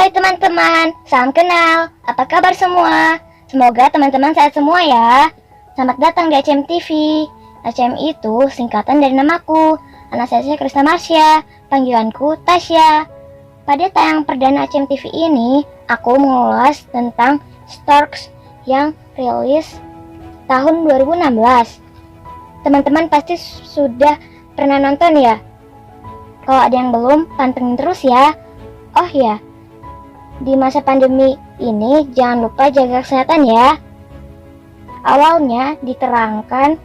Hai teman-teman, salam kenal. Apa kabar semua? Semoga teman-teman sehat semua ya. Selamat datang di ACM TV. ACM itu singkatan dari namaku, Anastasia Krisna Marsha, panggilanku Tasya. Pada tayang perdana ACM TV ini, aku mengulas tentang Storks yang rilis tahun 2016. Teman-teman pasti sudah pernah nonton ya? Kalau ada yang belum, pantengin terus ya. Oh ya, di masa pandemi ini jangan lupa jaga kesehatan ya. Awalnya diterangkan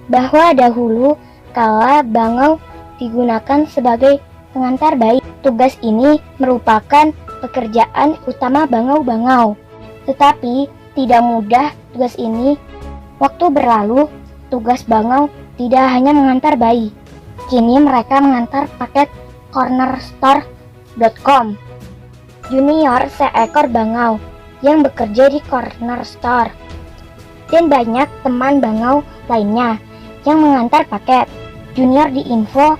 bahwa dahulu kala bangau digunakan sebagai pengantar bayi. Tugas ini merupakan pekerjaan utama bangau-bangau. Tetapi tidak mudah tugas ini. Waktu berlalu, tugas bangau tidak hanya mengantar bayi. Kini mereka mengantar paket cornerstore.com. Junior seekor bangau yang bekerja di Corner Store, dan banyak teman bangau lainnya yang mengantar paket. Junior diinfo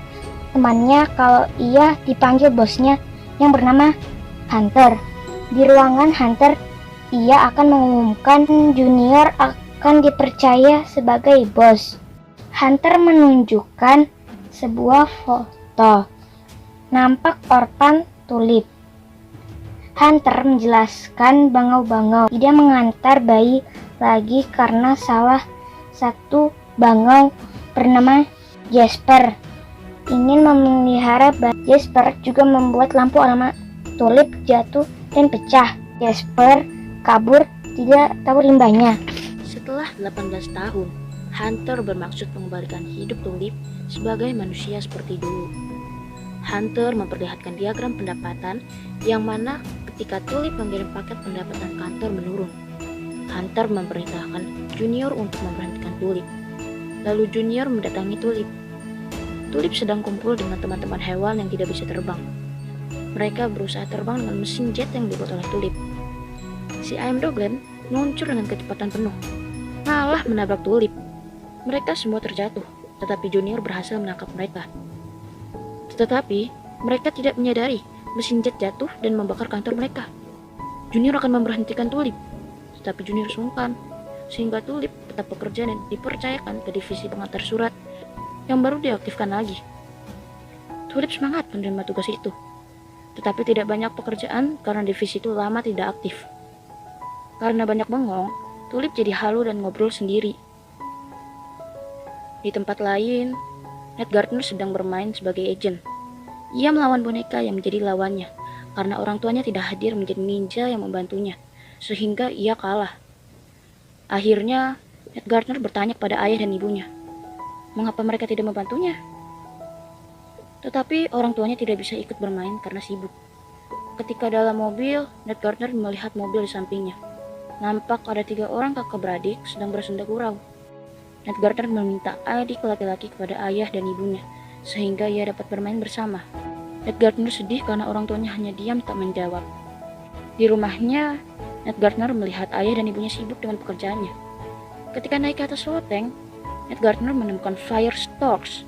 temannya kalau ia dipanggil bosnya yang bernama Hunter. Di ruangan Hunter, ia akan mengumumkan Junior akan dipercaya sebagai bos. Hunter menunjukkan sebuah foto, nampak orphan tulip. Hunter menjelaskan bangau-bangau tidak mengantar bayi lagi karena salah satu bangau bernama Jasper ingin memelihara bayi. Jasper juga membuat lampu alamat tulip jatuh dan pecah. Jasper kabur tidak tahu rimbanya. Setelah 18 tahun, Hunter bermaksud mengembalikan hidup tulip sebagai manusia seperti dulu. Hunter memperlihatkan diagram pendapatan yang mana ketika tulip mengirim paket pendapatan kantor menurun. Hunter memerintahkan Junior untuk memberhentikan tulip. Lalu Junior mendatangi tulip. Tulip sedang kumpul dengan teman-teman hewan yang tidak bisa terbang. Mereka berusaha terbang dengan mesin jet yang dibuat oleh tulip. Si ayam Dogland meluncur dengan kecepatan penuh, malah menabrak tulip. Mereka semua terjatuh, tetapi Junior berhasil menangkap mereka. Tetapi mereka tidak menyadari mesin jet jatuh dan membakar kantor mereka. Junior akan memberhentikan tulip, tetapi Junior sungkan, sehingga tulip tetap bekerja dan dipercayakan ke divisi pengantar surat yang baru diaktifkan lagi. Tulip semangat menerima tugas itu, tetapi tidak banyak pekerjaan karena divisi itu lama tidak aktif. Karena banyak bengong, Tulip jadi halu dan ngobrol sendiri. Di tempat lain, Ned Gardner sedang bermain sebagai agen. Ia melawan boneka yang menjadi lawannya, karena orang tuanya tidak hadir menjadi ninja yang membantunya, sehingga ia kalah. Akhirnya, Ned Gardner bertanya kepada ayah dan ibunya, mengapa mereka tidak membantunya? Tetapi orang tuanya tidak bisa ikut bermain karena sibuk. Ketika dalam mobil, Ned Gardner melihat mobil di sampingnya. Nampak ada 3 orang kakak beradik sedang bersenda gurau. Ned Gardner meminta adik laki-laki kepada ayah dan ibunya, sehingga ia dapat bermain bersama. Ned Gardner sedih karena orang tuanya hanya diam tak menjawab. Di rumahnya, Ned Gardner melihat ayah dan ibunya sibuk dengan pekerjaannya. Ketika naik ke atas loteng, Ned Gardner menemukan Fire Storks.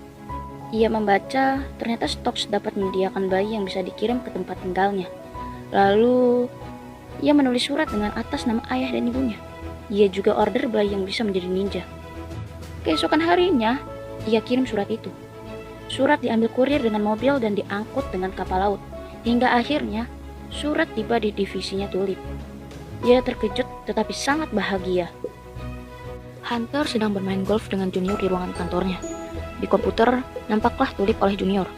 Ia membaca, ternyata Storks dapat menyediakan bayi yang bisa dikirim ke tempat tinggalnya. Lalu, ia menulis surat dengan atas nama ayah dan ibunya. Ia juga order bayi yang bisa menjadi ninja. Keesokan harinya, ia kirim surat itu. Surat diambil kurir dengan mobil dan diangkut dengan kapal laut. Hingga akhirnya, surat tiba di divisinya Tulip. Ia terkejut tetapi sangat bahagia. Hunter sedang bermain golf dengan Junior di ruangan kantornya. Di komputer, nampaklah Tulip oleh Junior.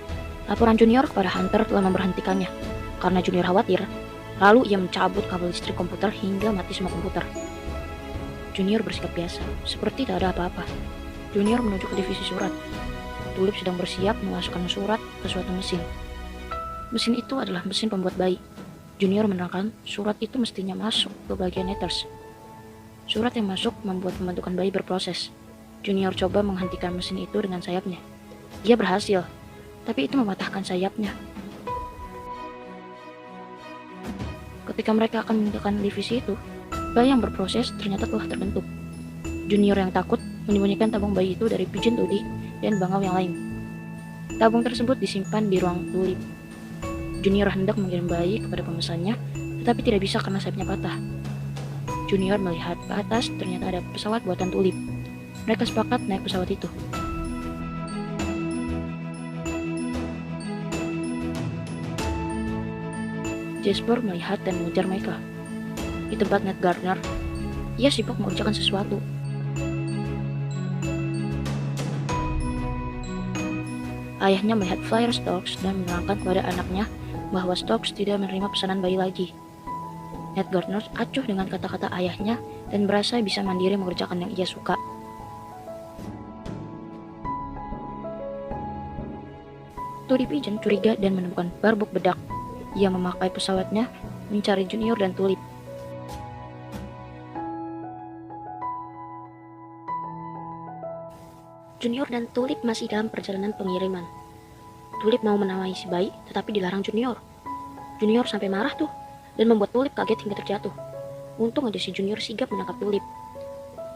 Laporan Junior kepada Hunter telah memberhentikannya. Karena Junior khawatir, lalu ia mencabut kabel listrik komputer hingga mati semua komputer. Junior bersikap biasa, seperti tak ada apa-apa. Junior menuju ke divisi surat. Tulip sedang bersiap memasukkan surat ke suatu mesin. Mesin itu adalah mesin pembuat bayi. Junior menerangkan surat itu mestinya masuk ke bagian letters. Surat yang masuk membuat pembentukan bayi berproses. Junior coba menghentikan mesin itu dengan sayapnya. Ia berhasil, tapi itu mematahkan sayapnya. Ketika mereka akan meninggalkan divisi itu, bayi yang berproses ternyata telah terbentuk. Junior yang takut menyembunyikan tabung bayi itu dari Pigeon Tudi dan bangau yang lain. Tabung tersebut disimpan di ruang Tulip. Junior hendak mengirim bayi kepada pemesannya, tetapi tidak bisa karena sayapnya patah. Junior melihat ke atas, ternyata ada pesawat buatan Tulip. Mereka sepakat naik pesawat itu. Jasper melihat dan mengejar mereka. Di tempat Ned Gardner, ia sibuk mengerjakan sesuatu. Ayahnya melihat flyer Stokes dan menerangkan kepada anaknya bahwa Stokes tidak menerima pesanan bayi lagi. Ned Gardner acuh dengan kata-kata ayahnya dan merasa bisa mandiri mengerjakan yang ia suka. Tulip Pigeon curiga dan menemukan barbuk bedak. Ia memakai pesawatnya mencari Junior dan Tulip. Junior dan Tulip masih dalam perjalanan pengiriman. Tulip mau menamai si bayi, tetapi dilarang Junior. Junior sampai marah tuh, dan membuat Tulip kaget hingga terjatuh. Untung aja si Junior sigap menangkap Tulip.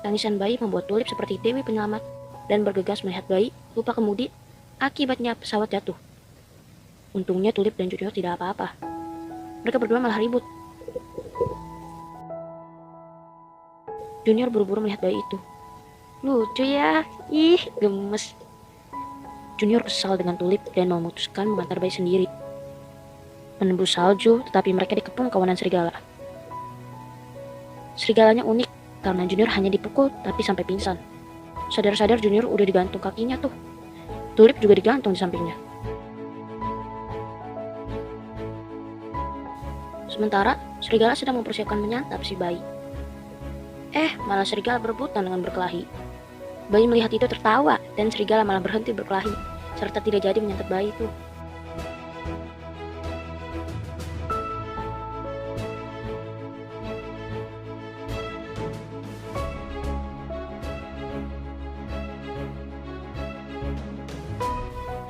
Tangisan bayi membuat Tulip seperti dewi penyelamat, dan bergegas melihat bayi, lupa kemudi, akibatnya pesawat jatuh. Untungnya Tulip dan Junior tidak apa-apa. Mereka berdua malah ribut. Junior buru-buru melihat bayi itu. Lucu ya, ih gemes. Junior kesal dengan Tulip dan memutuskan mengantar bayi sendiri. Menembus salju, tetapi mereka dikepung kawanan serigala. Serigalanya unik, karena Junior hanya dipukul tapi sampai pingsan. Sadar-sadar Junior udah digantung kakinya tuh. Tulip juga digantung di sampingnya. Sementara, serigala sedang mempersiapkan menyantap si bayi. Malah serigala berebutan dengan berkelahi. Bayi melihat itu tertawa, dan serigala malah berhenti berkelahi, serta tidak jadi menyantap bayi itu.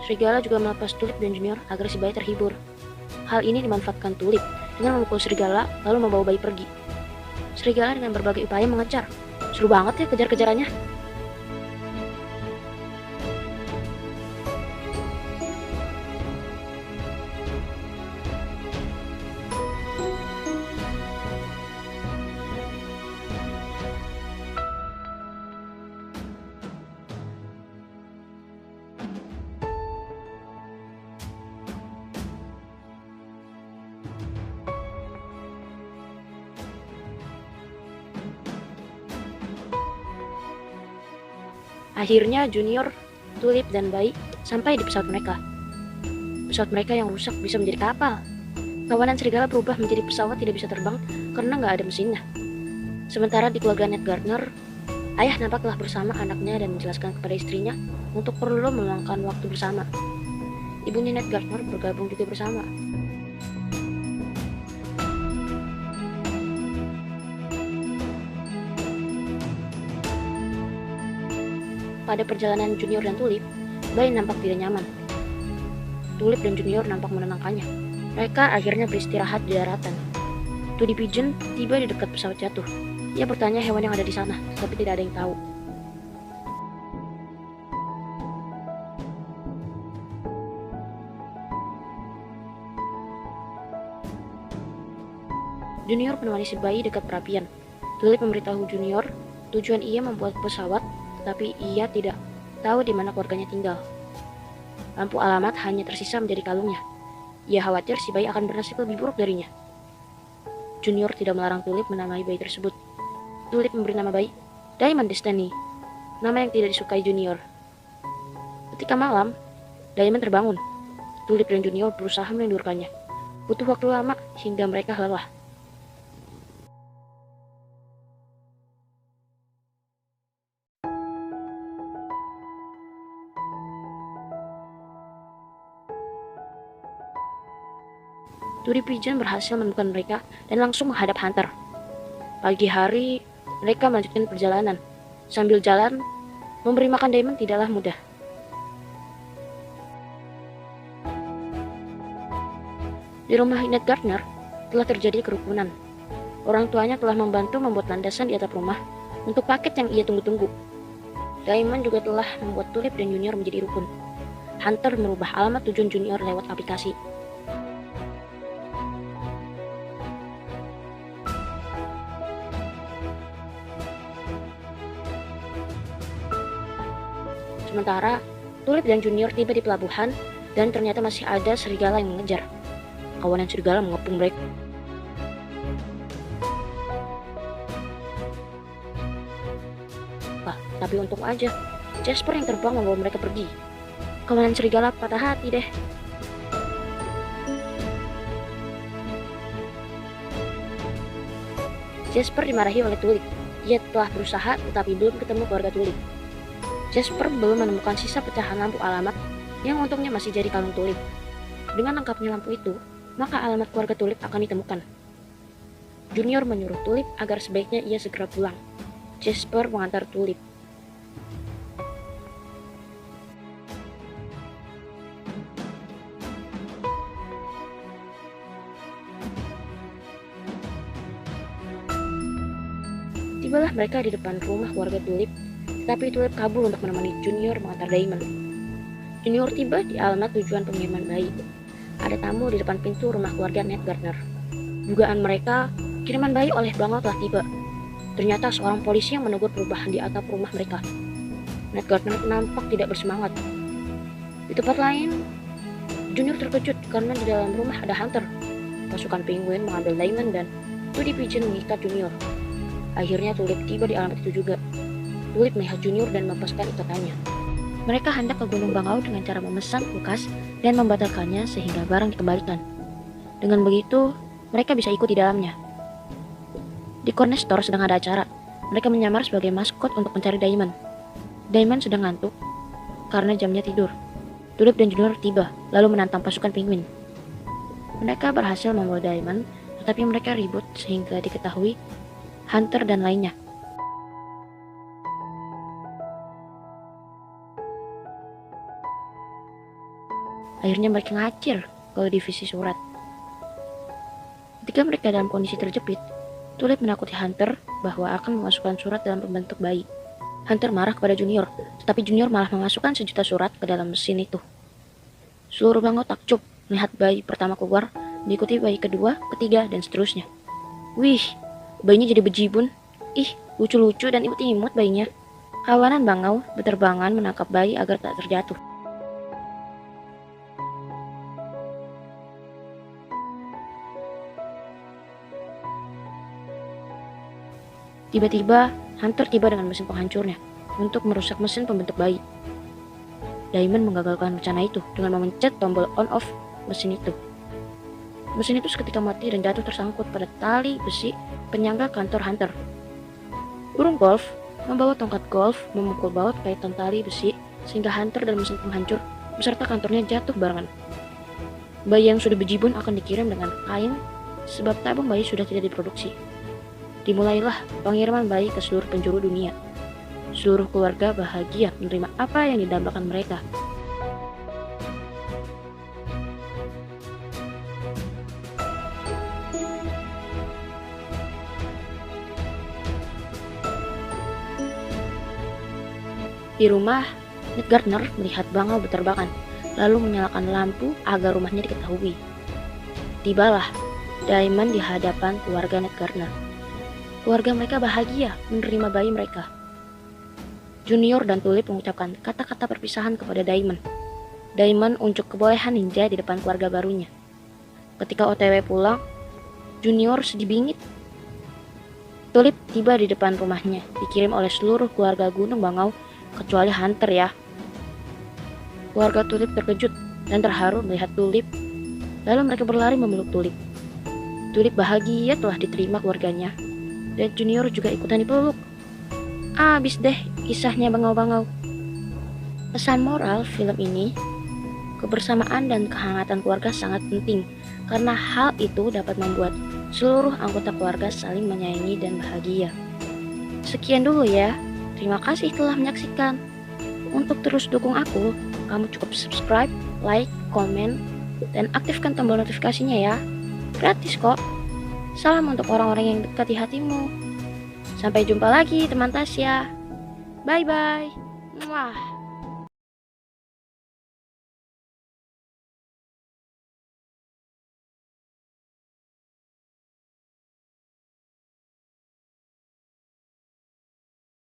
Serigala juga melepas Tulip dan Junior agar si bayi terhibur. Hal ini dimanfaatkan Tulip dengan memukul serigala lalu membawa bayi pergi. Serigala dengan berbagai upaya mengejar. Seru banget ya kejar-kejarannya. Akhirnya Junior, Tulip, dan bayi sampai di pesawat mereka. Pesawat mereka yang rusak bisa menjadi kapal. Kawanan serigala berubah menjadi pesawat tidak bisa terbang karena nggak ada mesinnya. Sementara di keluarga Ned Gardner, ayah nampak telah bersama anaknya dan menjelaskan kepada istrinya untuk perlu meluangkan waktu bersama. Ibunya Ned Gardner bergabung juga bersama. Pada perjalanan Junior dan Tulip, bayi nampak tidak nyaman. Tulip dan Junior nampak menenangkannya. Mereka akhirnya beristirahat di daratan. Tulip Pigeon tiba di dekat pesawat jatuh. Ia bertanya hewan yang ada di sana, tapi tidak ada yang tahu. Junior menemani si bayi dekat perapian. Tulip memberitahu Junior tujuan ia membuat pesawat, tapi ia tidak tahu di mana keluarganya tinggal. Lampu alamat hanya tersisa menjadi kalungnya. Ia khawatir si bayi akan bernasib lebih buruk darinya. Junior tidak melarang Tulip menamai bayi tersebut. Tulip memberi nama bayi Diamond Destiny, nama yang tidak disukai Junior. Ketika malam, Diamond terbangun. Tulip dan Junior berusaha menidurkannya. Butuh waktu lama hingga mereka lelah. Tulip Pigeon berhasil menemukan mereka dan langsung menghadap Hunter. Pagi hari, mereka melanjutkan perjalanan. Sambil jalan, memberi makan Diamond tidaklah mudah. Di rumah Ned Gardner telah terjadi kerukunan. Orang tuanya telah membantu membuat landasan di atap rumah untuk paket yang ia tunggu-tunggu. Diamond juga telah membuat Tulip dan Junior menjadi rukun. Hunter merubah alamat tujuan Junior lewat aplikasi. Sementara Tulip dan Junior tiba di pelabuhan dan ternyata masih ada serigala yang mengejar. Kawanan serigala mengepung mereka. Tapi untung aja, Jasper yang terbang membawa mereka pergi. Kawanan serigala patah hati deh. Jasper dimarahi oleh Tulip. Ia telah berusaha tetapi belum ketemu keluarga Tulip. Jasper belum menemukan sisa pecahan lampu alamat yang untungnya masih jadi kalung Tulip. Dengan lengkapnya lampu itu, maka alamat keluarga Tulip akan ditemukan. Junior menyuruh Tulip agar sebaiknya ia segera pulang. Jasper mengantar Tulip. Tibalah mereka di depan rumah warga Tulip, tapi Tulip kabur untuk menemani Junior mengantar Diamond. Junior tiba di alamat tujuan pengiriman bayi. Ada tamu di depan pintu rumah keluarga Ned Gardner. Dugaan mereka, kiriman bayi oleh Bangal telah tiba. Ternyata seorang polisi yang menegur perubahan di atap rumah mereka. Ned Gardner nampak tidak bersemangat. Di tempat lain, Junior terkejut karena di dalam rumah ada Hunter. Pasukan penguin mengambil Diamond dan Tudi Pigeon mengikat Junior. Akhirnya Tulip tiba di alamat itu juga. Tulip melihat Junior dan melepaskan ikatannya. Mereka hendak ke Gunung Bangau dengan cara memesan kulkas dan membatalkannya sehingga barang dikembalikan. Dengan begitu, mereka bisa ikut di dalamnya. Di corner store sedang ada acara. Mereka menyamar sebagai maskot untuk mencari Diamond. Diamond sedang ngantuk karena jamnya tidur. Tulip dan Junior tiba, lalu menantang pasukan penguin. Mereka berhasil membawa Diamond, tetapi mereka ribut sehingga diketahui Hunter dan lainnya. Akhirnya mereka ngacir ke divisi surat. Ketika mereka dalam kondisi terjepit, Tulip menakuti Hunter bahwa akan memasukkan surat dalam pembentuk bayi. Hunter marah kepada Junior, tetapi Junior malah memasukkan sejuta surat ke dalam mesin itu. Seluruh Bango takjub melihat bayi pertama keluar, diikuti bayi kedua, ketiga, dan seterusnya. Wih, bayinya jadi bejibun. Ih, lucu-lucu dan imut-imut bayinya. Kawanan Bangau berterbangan menangkap bayi agar tak terjatuh. Tiba-tiba, Hunter tiba dengan mesin penghancurnya untuk merusak mesin pembentuk bayi. Diamond menggagalkan rencana itu dengan memencet tombol on-off mesin itu. Mesin itu seketika mati dan jatuh tersangkut pada tali besi penyangga kantor Hunter. Burung golf membawa tongkat golf memukul baut kaitan tali besi sehingga Hunter dan mesin penghancur beserta kantornya jatuh barengan. Bayi yang sudah bejibun akan dikirim dengan kain sebab tabung bayi sudah tidak diproduksi. Dimulailah pengiriman bayi ke seluruh penjuru dunia. Seluruh keluarga bahagia menerima apa yang didambakan mereka. Di rumah, Ned Gardner melihat Bangau berterbangan, lalu menyalakan lampu agar rumahnya diketahui. Tibalah Diamond di hadapan keluarga Ned Gardner. Keluarga mereka bahagia menerima bayi mereka. Junior dan Tulip mengucapkan kata-kata perpisahan kepada Diamond. Diamond unjuk kebolehan ninja di depan keluarga barunya. Ketika OTW pulang, Junior sedih bingit. Tulip tiba di depan rumahnya, dikirim oleh seluruh keluarga Gunung Bangau kecuali Hunter ya. Keluarga Tulip terkejut dan terharu melihat Tulip. Lalu mereka berlari memeluk Tulip. Tulip bahagia telah diterima keluarganya. Dan Junior juga ikutan dipeluk. Abis deh kisahnya Bangau-Bangau. Pesan moral film ini, kebersamaan dan kehangatan keluarga sangat penting. Karena hal itu dapat membuat seluruh anggota keluarga saling menyayangi dan bahagia. Sekian dulu ya. Terima kasih telah menyaksikan. Untuk terus dukung aku, kamu cukup subscribe, like, komen, dan aktifkan tombol notifikasinya ya. Gratis kok. Salam untuk orang-orang yang dekat di hatimu. Sampai jumpa lagi teman Tasya. Bye-bye. Muah.